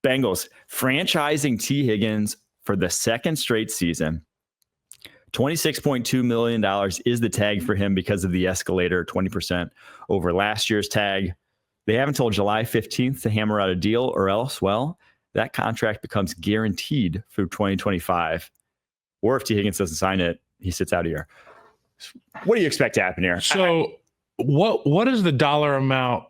Bengals franchising T. Higgins for the second straight season. $26.2 million is the tag for him because of the escalator, 20% over last year's tag. They have until July 15th to hammer out a deal, or else, well, that contract becomes guaranteed through 2025. Or if T. Higgins doesn't sign it, he sits out a year. What do you expect to happen here? So what is the dollar amount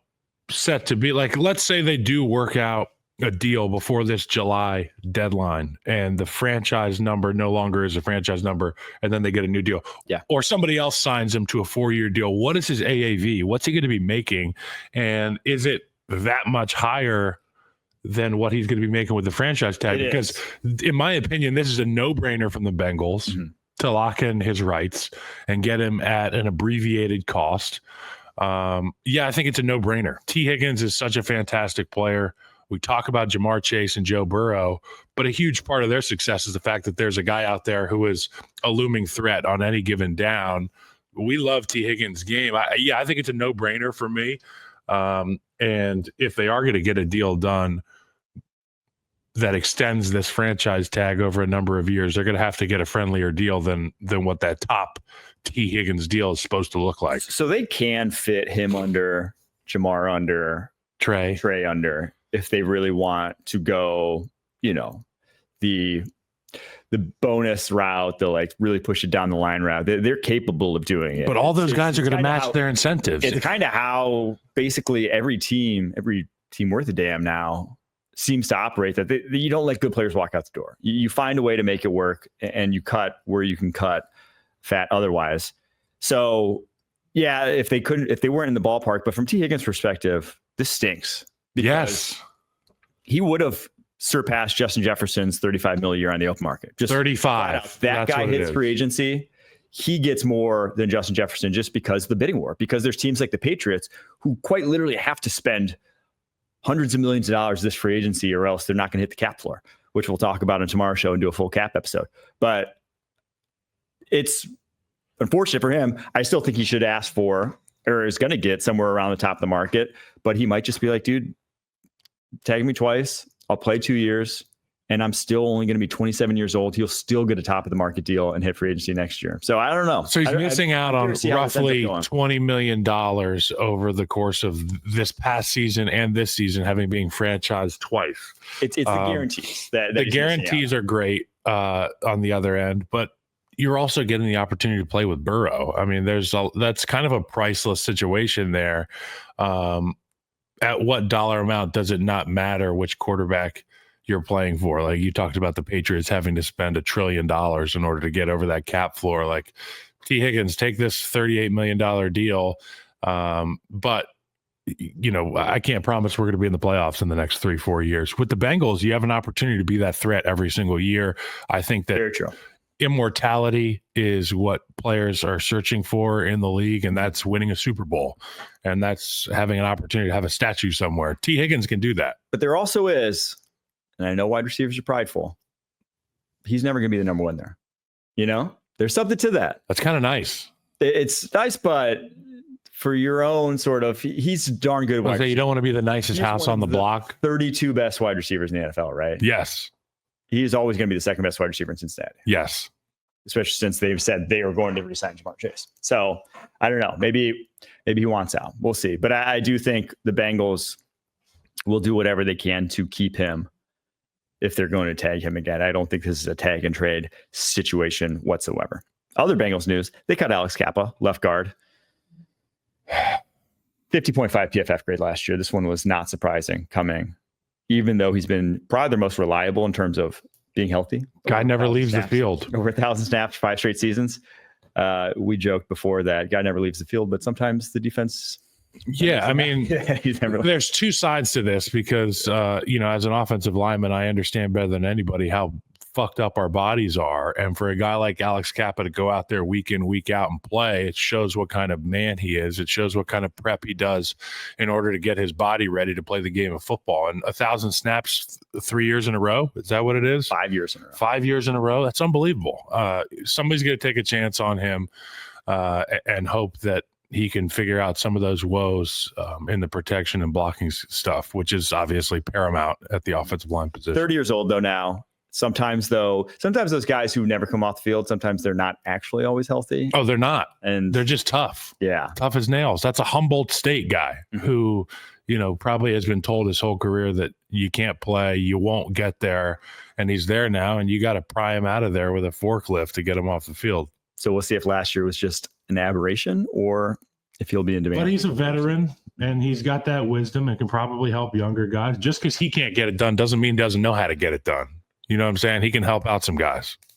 set to be? Like, let's say they do work out a deal before this July deadline and the franchise number no longer is a franchise number, and then they get a new deal. Yeah. Or somebody else signs him to a 4-year deal. What is his AAV? What's he going to be making? And is it that much higher than what he's going to be making with the franchise tag? Because in my opinion, this is a no-brainer from the Bengals to lock in his rights and get him at an abbreviated cost. I think it's a no-brainer. T. Higgins is such a fantastic player. We talk about Jamar Chase and Joe Burrow, but a huge part of their success is the fact that there's a guy out there who is a looming threat on any given down. We love T. Higgins' game. I think it's a no-brainer for me. And if they are going to get a deal done that extends this franchise tag over a number of years, they're going to have to get a friendlier deal than what that top T. Higgins deal is supposed to look like. So they can fit him under, Jamar under, Trey under, if they really want to go, the bonus route, they'll like really push it down the line route. They're capable of doing it. But all those guys are going to match their incentives. It's kind of how basically every team worth a damn now seems to operate, that you don't let good players walk out the door. You find a way to make it work, and you cut where you can cut fat otherwise. So yeah, if they weren't in the ballpark, but from T. Higgins' perspective, this stinks. Yes. He would have surpassed Justin Jefferson's $35 million a year on the open market. Just 35. That guy hits free agency. He gets more than Justin Jefferson just because of the bidding war, because there's teams like the Patriots who quite literally have to spend hundreds of millions of dollars this free agency, or else they're not going to hit the cap floor, which we'll talk about in tomorrow's show and do a full cap episode. But it's unfortunate for him. I still think he should ask for, or is going to get somewhere around the top of the market, but he might just be like, dude, tag me twice. I'll play 2 years, and I'm still only going to be 27 years old. He'll still get a top of the market deal and hit free agency next year. So I don't know. So he's missing out on roughly $20 million over the course of this past season and this season, having been franchised twice. It's the guarantees. The guarantees are great on the other end, but you're also getting the opportunity to play with Burrow. I mean, that's kind of a priceless situation there. At what dollar amount does it not matter which quarterback you're playing for? Like you talked about the Patriots having to spend $1 trillion in order to get over that cap floor. Like T. Higgins, take this $38 million deal. But I can't promise we're going to be in the playoffs in the next 3-4 years. With the Bengals, you have an opportunity to be that threat every single year. I think that very true. Immortality is what players are searching for in the league, and that's winning a Super Bowl, and that's having an opportunity to have a statue somewhere. T. Higgins can do that. But there also is, and I know wide receivers are prideful, he's never going to be the number one there. There's something to that. That's kind of nice. It's nice, but for your own sort of, he's darn good. You don't want to be the nicest house on the block. 32 best wide receivers in the NFL, right? Yes. He's always going to be the second best wide receiver in Cincinnati. Yes. Especially since they've said they are going to resign Jamar Chase. So I don't know. Maybe he wants out. We'll see. But I do think the Bengals will do whatever they can to keep him if they're going to tag him again. I don't think this is a tag and trade situation whatsoever. Other Bengals news, they cut Alex Kappa, left guard. 50.5 PFF grade last year. This one was not surprising coming, even though he's been probably their most reliable in terms of being healthy. Guy never leaves the field. Over 1,000 snaps, 5 straight seasons. We joked before that guy never leaves the field, but sometimes the defense. Yeah, I mean, there's two sides to this because, as an offensive lineman, I understand better than anybody how fucked up our bodies are. And for a guy like Alex Kappa to go out there week in, week out and play, it shows what kind of man he is. It shows what kind of prep he does in order to get his body ready to play the game of football. And 1,000 snaps 3 years in a row. Is that what it is? 5 years in a row. 5 years in a row. That's unbelievable. Somebody's going to take a chance on him and hope that he can figure out some of those woes in the protection and blocking stuff, which is obviously paramount at the offensive line position. 30 years old, though, now. Sometimes those guys who never come off the field, sometimes they're not actually always healthy. Oh, they're not. And they're just tough. Yeah. Tough as nails. That's a Humboldt State guy who, probably has been told his whole career that you can't play, you won't get there. And he's there now, and you got to pry him out of there with a forklift to get him off the field. So we'll see if last year was just an aberration or if he'll be in demand. But he's a veteran, and he's got that wisdom and can probably help younger guys. Just because he can't get it done doesn't mean he doesn't know how to get it done. You know what I'm saying? He can help out some guys.